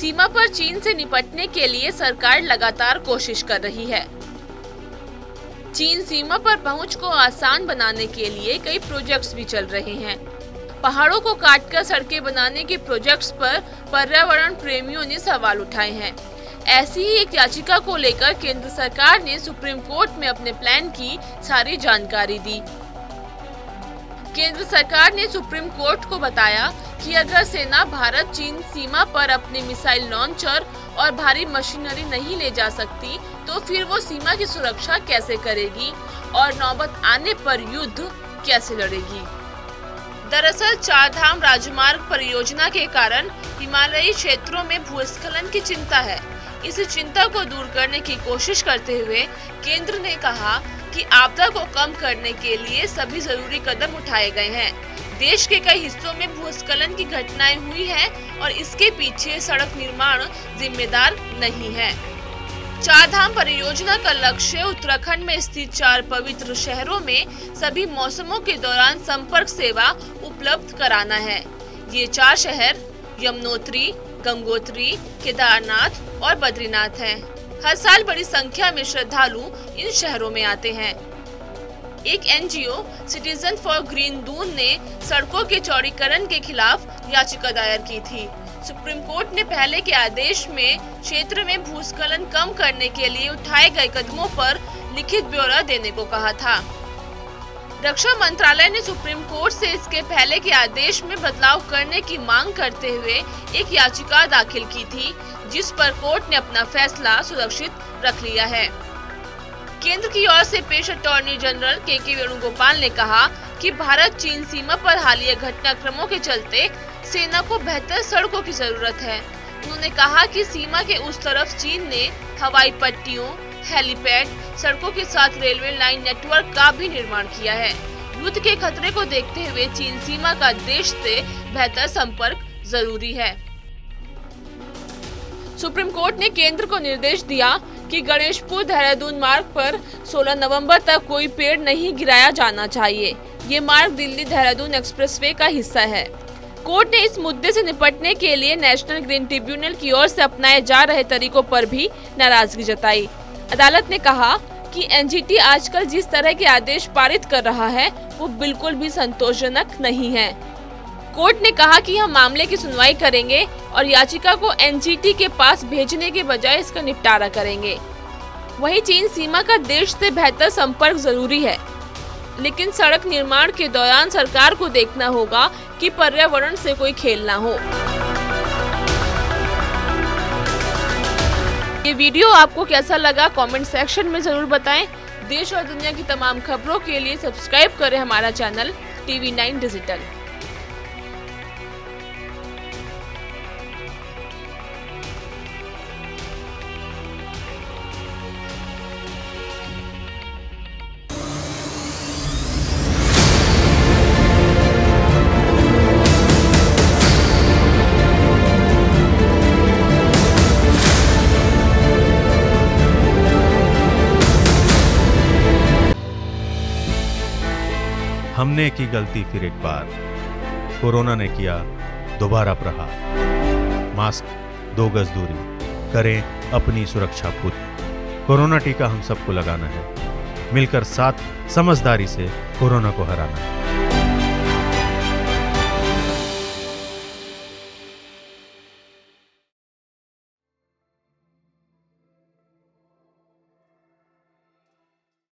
सीमा पर चीन से निपटने के लिए सरकार लगातार कोशिश कर रही है। चीन सीमा पर पहुंच को आसान बनाने के लिए कई प्रोजेक्ट्स भी चल रहे हैं। पहाड़ों को काटकर सड़कें बनाने के प्रोजेक्ट्स पर पर्यावरण प्रेमियों ने सवाल उठाए हैं। ऐसी ही एक याचिका को लेकर केंद्र सरकार ने सुप्रीम कोर्ट में अपने प्लान की सारी जानकारी दी। केंद्र सरकार ने सुप्रीम कोर्ट को बताया कि अगर सेना भारत चीन सीमा पर अपने मिसाइल लॉन्चर और भारी मशीनरी नहीं ले जा सकती तो फिर वो सीमा की सुरक्षा कैसे करेगी और नौबत आने पर युद्ध कैसे लड़ेगी। दरअसल चारधाम राजमार्ग परियोजना के कारण हिमालयी क्षेत्रों में भूस्खलन की चिंता है। इस चिंता को दूर करने की कोशिश करते हुए केंद्र ने कहा कि आपदा को कम करने के लिए सभी जरूरी कदम उठाए गए हैं। देश के कई हिस्सों में भूस्खलन की घटनाएं हुई हैं और इसके पीछे सड़क निर्माण जिम्मेदार नहीं है। चारधाम परियोजना का लक्ष्य उत्तराखंड में स्थित 4 पवित्र शहरों में सभी मौसमों के दौरान संपर्क सेवा उपलब्ध कराना है। ये 4 शहर यमुनोत्री, गंगोत्री, केदारनाथ और बद्रीनाथ हैं। हर साल बड़ी संख्या में श्रद्धालु इन शहरों में आते हैं। एक NGO citizen for green Doon ने सड़कों के चौड़ीकरण के खिलाफ याचिका दायर की थी। सुप्रीम कोर्ट ने पहले के आदेश में क्षेत्र में भूस्खलन कम करने के लिए उठाए गए कदमों पर लिखित ब्यौरा देने को कहा था। रक्षा मंत्रालय ने सुप्रीम कोर्ट से इसके पहले के आदेश में बदलाव करने की मांग करते हुए एक याचिका दाखिल की थी, जिस पर कोर्ट ने अपना फैसला सुरक्षित रख लिया है। केंद्र की ओर से पेश अटॉर्नी जनरल के वेणुगोपाल ने कहा कि भारत चीन सीमा पर हालिया घटनाक्रमों के चलते सेना को बेहतर सड़कों की जरूरत है। उन्होंने कहा कि सीमा के उस तरफ चीन ने हवाई पट्टियों, हेलीपैड, सड़कों के साथ रेलवे लाइन नेटवर्क का भी निर्माण किया है। युद्ध के खतरे को देखते हुए चीन सीमा का देश से बेहतर संपर्क जरूरी है। सुप्रीम कोर्ट ने केंद्र को निर्देश दिया कि गणेशपुर देहरादून मार्ग पर 16 नवंबर तक कोई पेड़ नहीं गिराया जाना चाहिए। ये मार्ग दिल्ली देहरादून एक्सप्रेसवे का हिस्सा है। कोर्ट ने इस मुद्दे से निपटने के लिए नेशनल ग्रीन ट्रिब्यूनल की ओर से अपनाए जा रहे तरीकों पर भी नाराजगी जताई। अदालत ने कहा कि एनजीटी आजकल जिस तरह के आदेश पारित कर रहा है वो बिल्कुल भी संतोषजनक नहीं है। कोर्ट ने कहा कि हम मामले की सुनवाई करेंगे और याचिका को एनजीटी के पास भेजने के बजाय इसका निपटारा करेंगे। वहीं चीन सीमा का देश से बेहतर संपर्क जरूरी है, लेकिन सड़क निर्माण के दौरान सरकार को देखना होगा कि पर्यावरण से कोई खेल ना हो। ये वीडियो आपको कैसा लगा कमेंट सेक्शन में जरूर बताएं। देश और दुनिया की तमाम खबरों के लिए सब्सक्राइब करें हमारा चैनल TV9 डिजिटल। हमने की गलती फिर एक बार, कोरोना ने किया दोबारा प्रहार। मास्क, 2 गज दूरी, करें अपनी सुरक्षा पूरी। कोरोना टीका हम सबको लगाना है, मिलकर साथ समझदारी से कोरोना को हराना है।